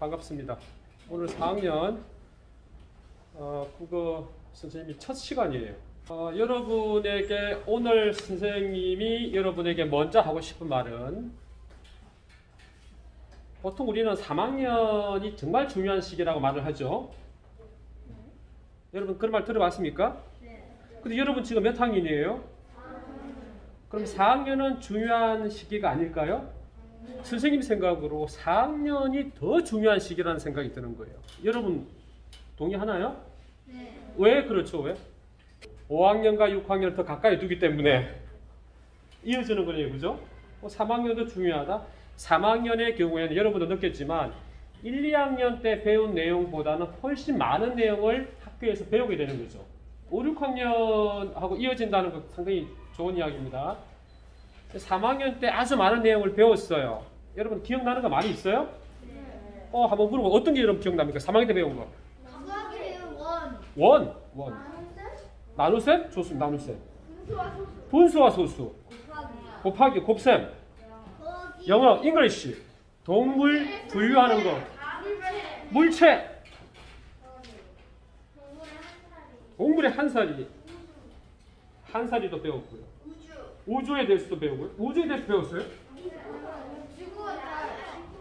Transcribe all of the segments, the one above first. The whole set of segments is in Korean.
반갑습니다. 오늘 4학년 국어 선생님이 첫 시간이에요. 여러분에게 오늘 선생님이 여러분에게 먼저 하고 싶은 말은, 보통 우리는 3학년이 정말 중요한 시기라고 말을 하죠. 여러분 그런 말 들어봤습니까? 근데 여러분 지금 몇 학년이에요? 그럼 4학년은 중요한 시기가 아닐까요? 선생님 생각으로 4학년이 더 중요한 시기라는 생각이 드는 거예요. 여러분 동의하나요? 네. 왜 그렇죠? 왜? 5학년과 6학년을 더 가까이 두기 때문에 이어지는 거예요. 그죠? 3학년도 중요하다. 3학년의 경우에는 여러분도 느꼈지만 1, 2학년 때 배운 내용보다는 훨씬 많은 내용을 학교에서 배우게 되는 거죠. 5, 6학년하고 이어진다는 거 상당히 좋은 이야기입니다. 3학년 때 아주 많은 내용을 배웠어요. 여러분 기억나는 거 많이 있어요? 네. 한번 물어봐. 어떤 게 여러분 기억납니까? 3학년 때 배운 거. 원. 나눗셈? 좋습니다. 나눗셈. 분수와 소수. 곱하기, 곱셈. 영어, 잉글리시. 동물 분류하는 거. 물체. 동물의 한 살이. 한 살이도 배웠고요. 우주에 대해서도 배우고요. 우주에 대해서 배웠어요?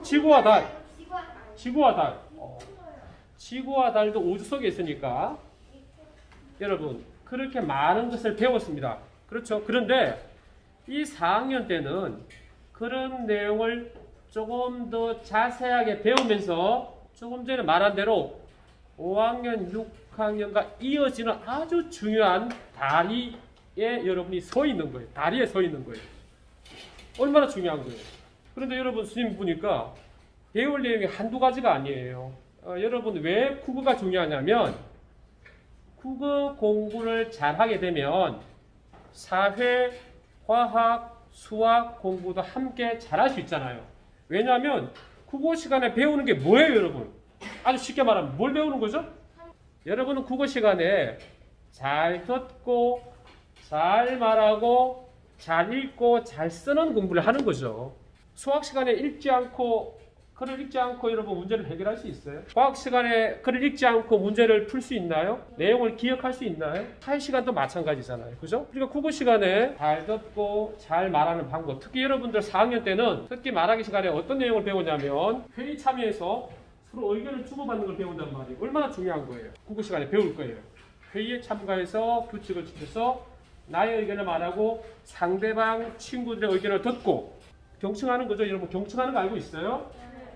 지구와 달. 지구와 달. 지구와 달도 우주 속에 있으니까 여러분 그렇게 많은 것을 배웠습니다. 그렇죠? 그런데 이 4학년 때는 그런 내용을 조금 더 자세하게 배우면서 조금 전에 말한 대로 5학년, 6학년과 이어지는 아주 중요한 다리에 여러분이 서 있는 거예요. 다리에 서 있는 거예요. 얼마나 중요한 거예요. 그런데 여러분 선생님 보니까 배울 내용이 한두 가지가 아니에요. 여러분 왜 국어가 중요하냐면 국어 공부를 잘하게 되면 사회, 과학, 수학 공부도 함께 잘할 수 있잖아요. 왜냐하면 국어 시간에 배우는 게 뭐예요, 여러분? 아주 쉽게 말하면 뭘 배우는 거죠? 여러분은 국어 시간에 잘 듣고 잘 말하고 잘 읽고 잘 쓰는 공부를 하는 거죠. 수학 시간에 글을 읽지 않고 여러분 문제를 해결할 수 있어요? 과학 시간에 글을 읽지 않고 문제를 풀 수 있나요? 내용을 기억할 수 있나요? 사회 시간도 마찬가지잖아요. 그죠? 그러니까 국어 시간에 잘 듣고 잘 말하는 방법. 특히 여러분들 4학년 때는 특히 말하기 시간에 어떤 내용을 배우냐면 회의 참여해서 서로 의견을 주고받는 걸 배운단 말이에요. 얼마나 중요한 거예요. 국어 시간에 배울 거예요. 회의에 참가해서 규칙을 지켜서 나의 의견을 말하고 상대방 친구들의 의견을 듣고 경청하는 거죠. 여러분 경청하는 거 알고 있어요?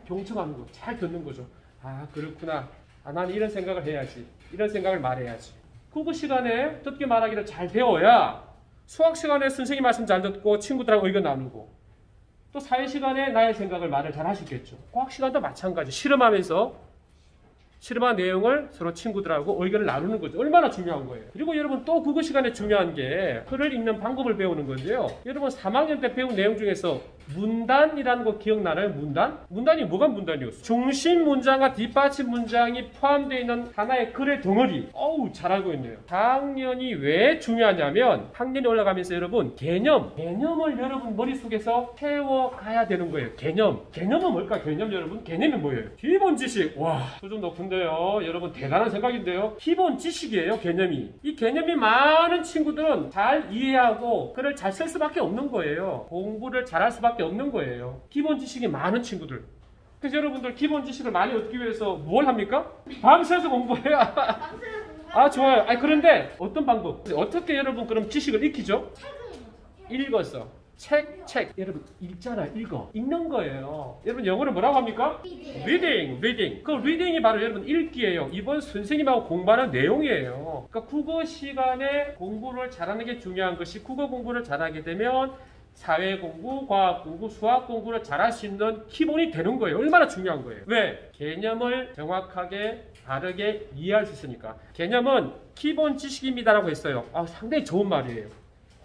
경청하는 거, 잘 듣는 거죠. 아 그렇구나. 나는 이런 생각을 해야지. 이런 생각을 말해야지. 국어 시간에 듣기 말하기를 잘 배워야 수학 시간에 선생님 말씀 잘 듣고 친구들하고 의견 나누고 또 사회 시간에 나의 생각을 말을 잘 할 수 있겠죠. 과학 시간도 마찬가지. 실험하면서 실험한 내용을 서로 친구들하고 의견을 나누는 거죠. 얼마나 중요한 거예요. 그리고 여러분 또 국어 시간에 중요한 게 글을 읽는 방법을 배우는 건데요. 여러분 3학년 때 배운 내용 중에서 문단이라는 거 기억나나요? 문단? 문단이 뭐가 문단이었어요? 중심 문장과 뒷받침 문장이 포함되어 있는 하나의 글의 덩어리. 어우 잘 알고 있네요. 4학년이 왜 중요하냐면 학년이 올라가면서 여러분 개념을 여러분 머릿속에서 채워가야 되는 거예요. 개념은 뭘까? 개념 여러분? 개념이 뭐예요? 기본 지식. 와 수준 높은데요. 여러분 대단한 생각인데요. 기본 지식이에요. 개념이. 이 개념이 많은 친구들은 잘 이해하고 글을 잘 쓸 수밖에 없는 거예요. 공부를 잘할 수밖에 없는 거예요. 기본 지식이 많은 친구들. 그래서 여러분들 기본 지식을 많이 얻기 위해서 뭘 합니까? 밤새서 공부해야. 아 좋아요. 그런데 어떤 방법? 어떻게 여러분 그럼 지식을 익히죠? 읽어서. 책. 여러분 읽잖아요. 읽는 거예요. 여러분 영어로 뭐라고 합니까? reading. 그 reading이 바로 여러분 읽기예요. 이번 선생님하고 공부하는 내용이에요. 그러니까 국어 시간에 공부를 잘하는 게 중요한 것이, 국어 공부를 잘하게 되면 사회 공부, 과학 공부, 수학 공부를 잘할 수 있는 기본이 되는 거예요. 얼마나 중요한 거예요. 왜? 개념을 정확하게 바르게 이해할 수 있으니까. 개념은 기본 지식입니다라고 했어요. 상당히 좋은 말이에요.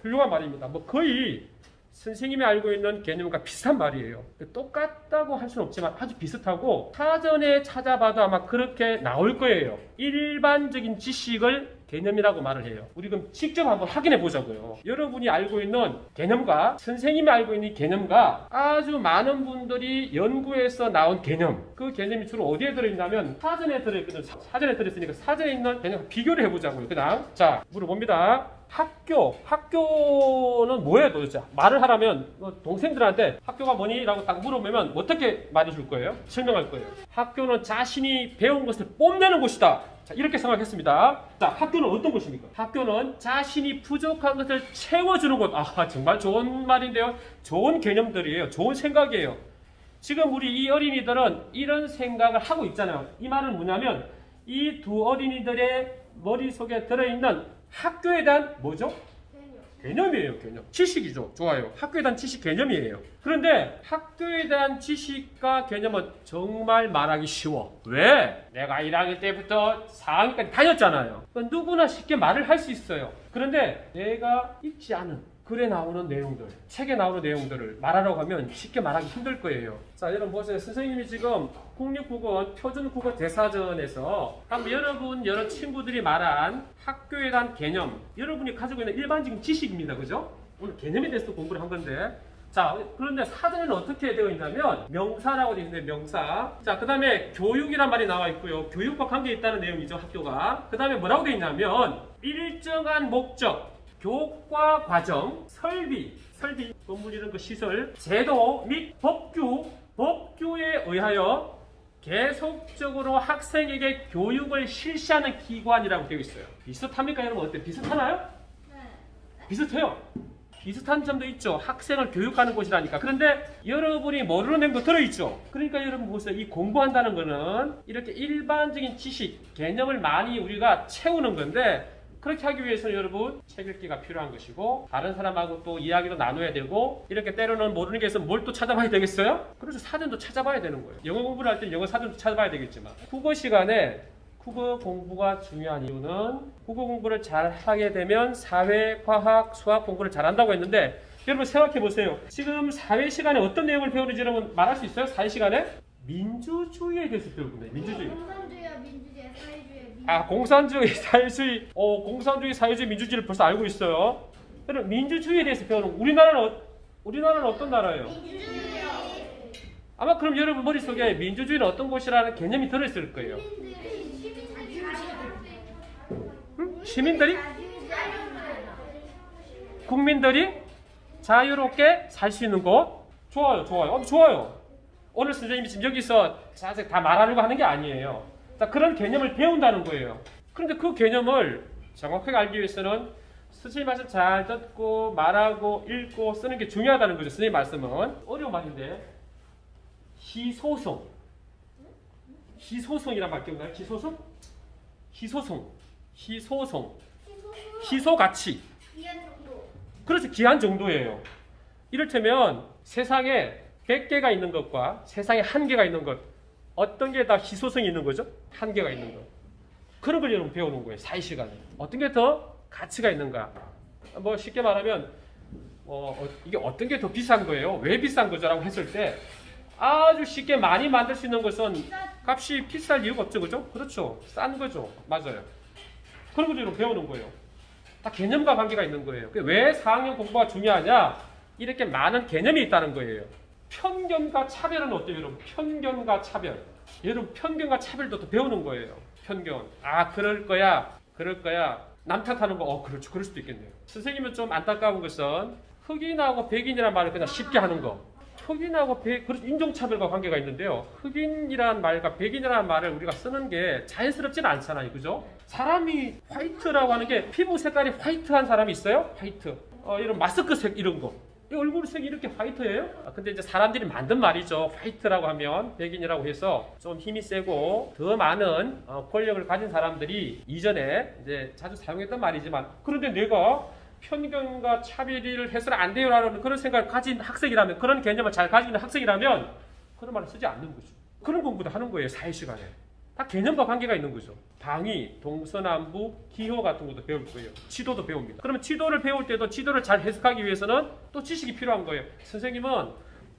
훌륭한 말입니다. 거의 선생님이 알고 있는 개념과 비슷한 말이에요. 똑같다고 할 수는 없지만 아주 비슷하고 사전에 찾아봐도 아마 그렇게 나올 거예요. 일반적인 지식을 개념이라고 말을 해요. 우리 그럼 직접 한번 확인해 보자고요. 여러분이 알고 있는 개념과 선생님이 알고 있는 개념과 아주 많은 분들이 연구해서 나온 개념, 그 개념이 주로 어디에 들어있냐면 사전에 들어있거든요. 사전에 들어있으니까 사전에 있는 개념과 비교를 해보자고요. 그다음 자 물어봅니다. 학교는 뭐예요 도대체? 말을 하라면 동생들한테 학교가 뭐니? 라고 딱 물어보면 어떻게 말해줄 거예요? 설명할 거예요. 학교는 자신이 배운 것을 뽐내는 곳이다. 자, 이렇게 생각했습니다. 자, 학교는 어떤 곳입니까? 학교는 자신이 부족한 것을 채워주는 곳. 아, 정말 좋은 말인데요. 좋은 개념들이에요. 좋은 생각이에요. 지금 우리 이 어린이들은 이런 생각을 하고 있잖아요. 이 말은 뭐냐면 이 두 어린이들의 머릿속에 들어있는 학교에 대한 뭐죠? 개념이에요. 개념. 지식이죠. 좋아요. 학교에 대한 지식 개념이에요. 그런데 학교에 대한 지식과 개념은 정말 말하기 쉬워. 왜? 내가 1학년 때부터 4학년까지 다녔잖아요. 누구나 쉽게 말을 할 수 있어요. 그런데 내가 읽지 않은 글에 나오는 내용들, 책에 나오는 내용들을 말하라고 하면 쉽게 말하기 힘들 거예요. 자, 여러분 보세요. 선생님이 지금 국립국어 표준국어 대사전에서 여러분, 여러 친구들이 말한 학교에 대한 개념, 여러분이 가지고 있는 일반적인 지식입니다. 그죠? 오늘 개념에 대해서 공부를 한 건데, 자, 그런데 사전에는 어떻게 되어 있냐면 명사라고 되어 있는데 명사. 자, 그 다음에 교육이란 말이 나와 있고요. 교육과 관계 있다는 내용이죠. 학교가. 그 다음에 뭐라고 되어 있냐면 일정한 목적, 교과 과정, 설비, 건물 이런 거 시설, 제도 및 법규에 의하여 계속적으로 학생에게 교육을 실시하는 기관이라고 되어 있어요. 비슷합니까 여러분? 어때? 비슷하나요? 네. 비슷해요. 비슷한 점도 있죠. 학생을 교육하는 곳이라니까. 그런데 여러분이 모르는 내용도 들어있죠. 그러니까 여러분 보세요. 이 공부한다는 거는 이렇게 일반적인 지식, 개념을 많이 우리가 채우는 건데 그렇게 하기 위해서는 여러분 책 읽기가 필요한 것이고 다른 사람하고 또 이야기도 나눠야 되고 이렇게 때로는 모르는 게 있으면 뭘 또 찾아봐야 되겠어요? 그래서 사전도 찾아봐야 되는 거예요. 영어 공부를 할 때 영어 사전도 찾아봐야 되겠지만 국어 시간에 국어 공부가 중요한 이유는 국어 공부를 잘 하게 되면 사회, 과학, 수학 공부를 잘한다고 했는데 여러분 생각해 보세요. 지금 사회 시간에 어떤 내용을 배우는지 여러분 말할 수 있어요? 사회 시간에? 민주주의에 대해서 배울 겁니다. 민주주의. 공산주의와 민주주의, 사회주의. 아, 공산주의, 사회주의. 공산주의, 사회주의, 민주주의를 벌써 알고 있어요. 그럼 민주주의에 대해서 배우는 우리나라는 어떤 나라예요? 민주주의요. 아마 그럼 여러분 머릿속에 민주주의는 어떤 곳이라는 개념이 들어있을 거예요. 시민들이? 국민들이 자유롭게 살 수 있는 곳? 좋아요, 좋아요. 좋아요. 오늘 선생님이 지금 여기서 자세히 다 말하려고 하는 게 아니에요. 자, 그런 개념을 배운다는 거예요. 그런데 그 개념을 정확하게 알기 위해서는 선생님 말씀 잘 듣고 말하고 읽고 쓰는 게 중요하다는 거죠. 선생님 말씀은 어려운 말인데 희소성. 희소성이란 말 기억나요? 희소성? 희소가치. 기한 정도. 그래서 기한 정도예요. 이를테면 세상에 100개가 있는 것과 세상에 1개가 있는 것 어떤 게 다 희소성이 있는 거죠? 1개가 있는 것. 그런 걸 여러분 배우는 거예요. 사회 시간에. 어떤 게 더 가치가 있는가? 뭐 쉽게 말하면 이게 어떤 게 더 비싼 거예요? 왜 비싼 거죠? 라고 했을 때 아주 쉽게 많이 만들 수 있는 것은 값이 비쌀 이유가 없죠. 그죠? 그렇죠. 싼 거죠. 맞아요. 그런 걸 여러분 배우는 거예요. 다 개념과 관계가 있는 거예요. 왜 4학년 공부가 중요하냐? 이렇게 많은 개념이 있다는 거예요. 편견과 차별은 어때요, 여러분? 편견과 차별. 여러분, 편견과 차별도 또 배우는 거예요. 편견. 아, 그럴 거야. 남 탓하는 거, 그렇죠. 그럴 수도 있겠네요. 선생님은 좀 안타까운 것은 흑인하고 백인이라는 말을 그냥 쉽게 하는 거. 흑인하고 인종차별과 관계가 있는데요. 흑인이라는 말과 백인이라는 말을 우리가 쓰는 게 자연스럽지는 않잖아요. 그죠? 사람이 화이트라고 하는 게 피부 색깔이 화이트한 사람이 있어요? 화이트. 이런 마스크색 이런 거. 얼굴 색이 이렇게 화이트예요? 근데 이제 사람들이 만든 말이죠. 화이트라고 하면 백인이라고 해서 좀 힘이 세고 더 많은 권력을 가진 사람들이 이전에 이제 자주 사용했던 말이지만 그런데 내가 편견과 차별을 해서는 안 돼요라는 그런 생각을 가진 학생이라면 그런 개념을 잘 가지고 있는 학생이라면 그런 말을 쓰지 않는 거죠. 그런 공부도 하는 거예요. 사회 시간에. 다 개념과 관계가 있는 거죠. 방위, 동서남북, 기호 같은 것도 배울 거예요. 지도도 배웁니다. 그러면 지도를 배울 때도 지도를 잘 해석하기 위해서는 또 지식이 필요한 거예요. 선생님은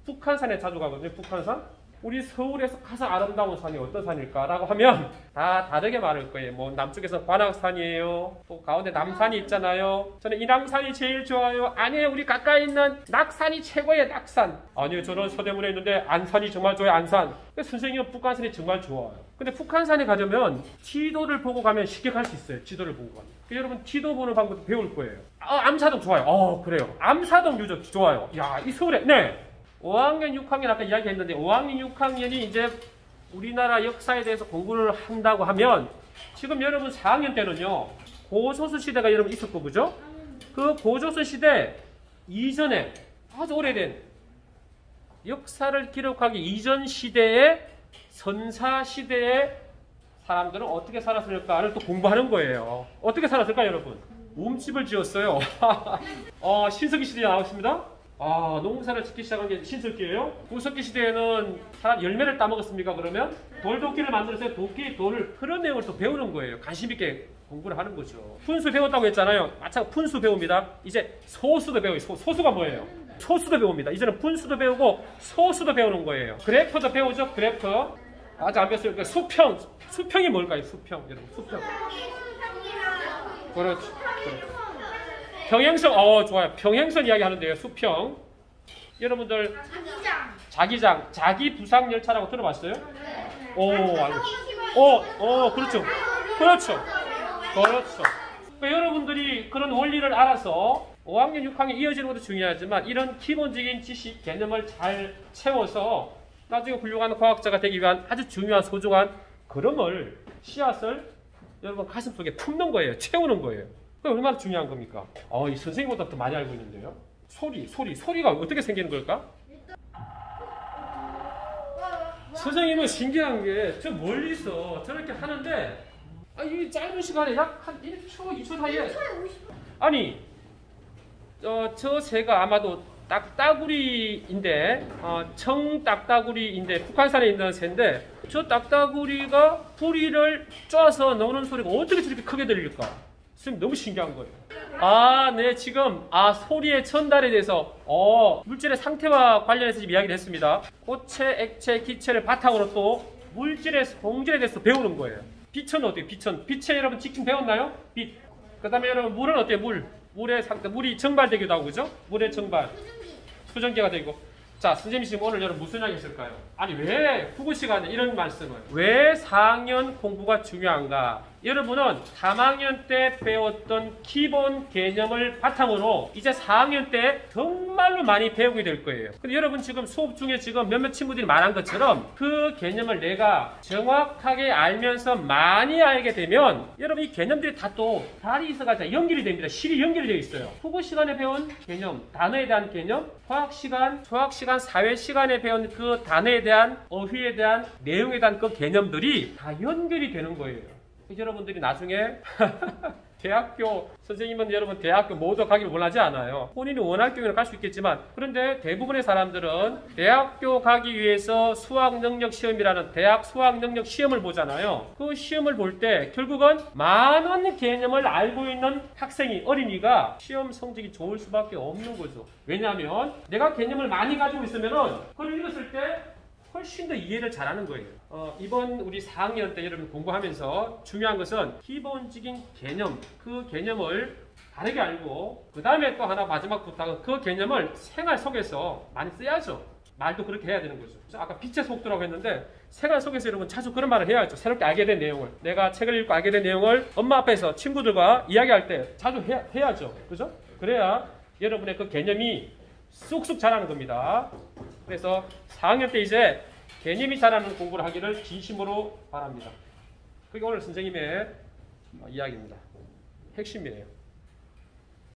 북한산에 자주 가거든요. 북한산. 우리 서울에서 가장 아름다운 산이 어떤 산일까라고 하면 다 다르게 말할 거예요. 뭐 남쪽에서 관악산이에요. 또 가운데 남산이 있잖아요. 저는 인왕산이 제일 좋아요. 아니에요, 우리 가까이 있는 낙산이 최고예요. 낙산. 아니요, 저는 서대문에 있는데 안산이 정말 좋아요. 안산. 선생님은 북한산이 정말 좋아요. 근데 북한산에 가려면 지도를 보고 가면 쉽게 갈 수 있어요. 지도를 보고 가면. 여러분 지도 보는 방법도 배울 거예요. 암사동 좋아요. 그래요. 암사동 유적 좋아요. 야, 이 서울에 네. 5학년, 6학년 아까 이야기했는데 5학년, 6학년이 이제 우리나라 역사에 대해서 공부를 한다고 하면 지금 여러분 4학년 때는요. 고조선 시대가 여러분 있었고 그죠? 그 고조선 시대 이전에 아주 오래된 역사를 기록하기 이전 시대의 선사 시대의 사람들은 어떻게 살았을까를 또 공부하는 거예요. 어떻게 살았을까 여러분? 몸집을 지었어요. 신석기 시대에 나왔습니다. 농사를 짓기 시작한 게 신석기예요. 구석기 시대에는 사람 열매를 따먹었습니까? 그러면 돌도끼를 만들어서 도끼 돌을 그런 내용을 또 배우는 거예요. 관심 있게 공부를 하는 거죠. fun수 배웠다고 했잖아요. 마찬가지 fun수 배웁니다. 이제 소수도 배워요. 소수가 뭐예요? 소수도 배웁니다. 이제는 분수도 배우고 소수도 배우는 거예요. 그래프도 배우죠. 그래프. 아직 안 배웠어요. 그러니까 수평. 수평이 뭘까요? 수평. 여러분 수평. 그렇죠. 평행선. 좋아요. 평행선 이야기 하는데요. 수평. 여러분들 자기장. 자기 부상 열차라고 들어봤어요? 그렇죠. 그렇죠. 그렇죠. 그러니까 여러분들이 그런 원리를 알아서 5학년, 6학년 이어지는 것도 중요하지만 이런 기본적인 지식, 개념을 잘 채워서 나중에 훌륭한 과학자가 되기 위한 아주 중요한 소중한 그럼을 씨앗을 여러분 가슴속에 품는 거예요. 채우는 거예요. 그게 얼마나 중요한 겁니까? 이 선생님보다 더 많이 알고 있는데요. 소리가 어떻게 생기는 걸까? 선생님은 신기한 게 저 멀리서 저렇게 하는데 이 짧은 시간에 약 한 1초, 2초 사이에 아니 저 새가 아마도 딱따구리인데 청딱따구리인데 북한산에 있는 새인데 저 딱따구리가 뿌리를 쪼아서 넣는 소리가 어떻게 저렇게 크게 들릴까? 선생님 너무 신기한 거예요. 네, 지금 소리의 전달에 대해서 물질의 상태와 관련해서 지금 이야기를 했습니다. 고체, 액체, 기체를 바탕으로 또 물질의 성질에 대해서 배우는 거예요. 빛은 어때요? 빛에 여러분 지금 배웠나요? 빛. 그 다음에 여러분 물은 어때요? 물의 상태, 물이 증발되기도 하고 그죠? 물의 증발, 수증기가 되고. 자, 선생님이 지금 오늘 여러분 무슨 이야기 했을까요? 아니 왜 국어 시간에 이런 말씀을 왜 4학년 공부가 중요한가? 여러분은 3학년 때 배웠던 기본 개념을 바탕으로 이제 4학년 때 정말로 많이 배우게 될 거예요. 근데 여러분 지금 수업 중에 지금 몇몇 친구들이 말한 것처럼 그 개념을 내가 정확하게 알면서 많이 알게 되면 여러분 이 개념들이 다 또 다리 있어가지고 연결이 됩니다. 실이 연결이 되어 있어요. 국어 시간에 배운 개념, 단어에 대한 개념, 화학 시간, 수학 시간, 사회 시간에 배운 그 단어에 대한 어휘에 대한 내용에 대한 그 개념들이 다 연결이 되는 거예요. 여러분들이 나중에 대학교 선생님은 여러분 대학교 모두 가기를 원하지 않아요. 본인이 원할 경우에는 갈 수 있겠지만 그런데 대부분의 사람들은 대학교 가기 위해서 수학능력시험이라는 대학 수학능력시험을 보잖아요. 그 시험을 볼 때 결국은 많은 개념을 알고 있는 학생이 어린이가 시험 성적이 좋을 수밖에 없는 거죠. 왜냐하면 내가 개념을 많이 가지고 있으면은 그걸 읽었을 때 훨씬 더 이해를 잘하는 거예요. 이번 우리 4학년 때 여러분 공부하면서 중요한 것은 기본적인 개념, 그 개념을 바르게 알고 그 다음에 또 하나 마지막 부탁은 그 개념을 생활 속에서 많이 써야죠. 말도 그렇게 해야 되는 거죠. 아까 빛의 속도라고 했는데 생활 속에서 여러분 자주 그런 말을 해야죠. 새롭게 알게 된 내용을. 내가 책을 읽고 알게 된 내용을 엄마 앞에서 친구들과 이야기할 때 자주 해야죠. 그죠? 그래야 여러분의 그 개념이 쑥쑥 자라는 겁니다. 그래서 4학년 때 이제 개념이 자라는 공부를 하기를 진심으로 바랍니다. 그게 오늘 선생님의 이야기입니다. 핵심이에요.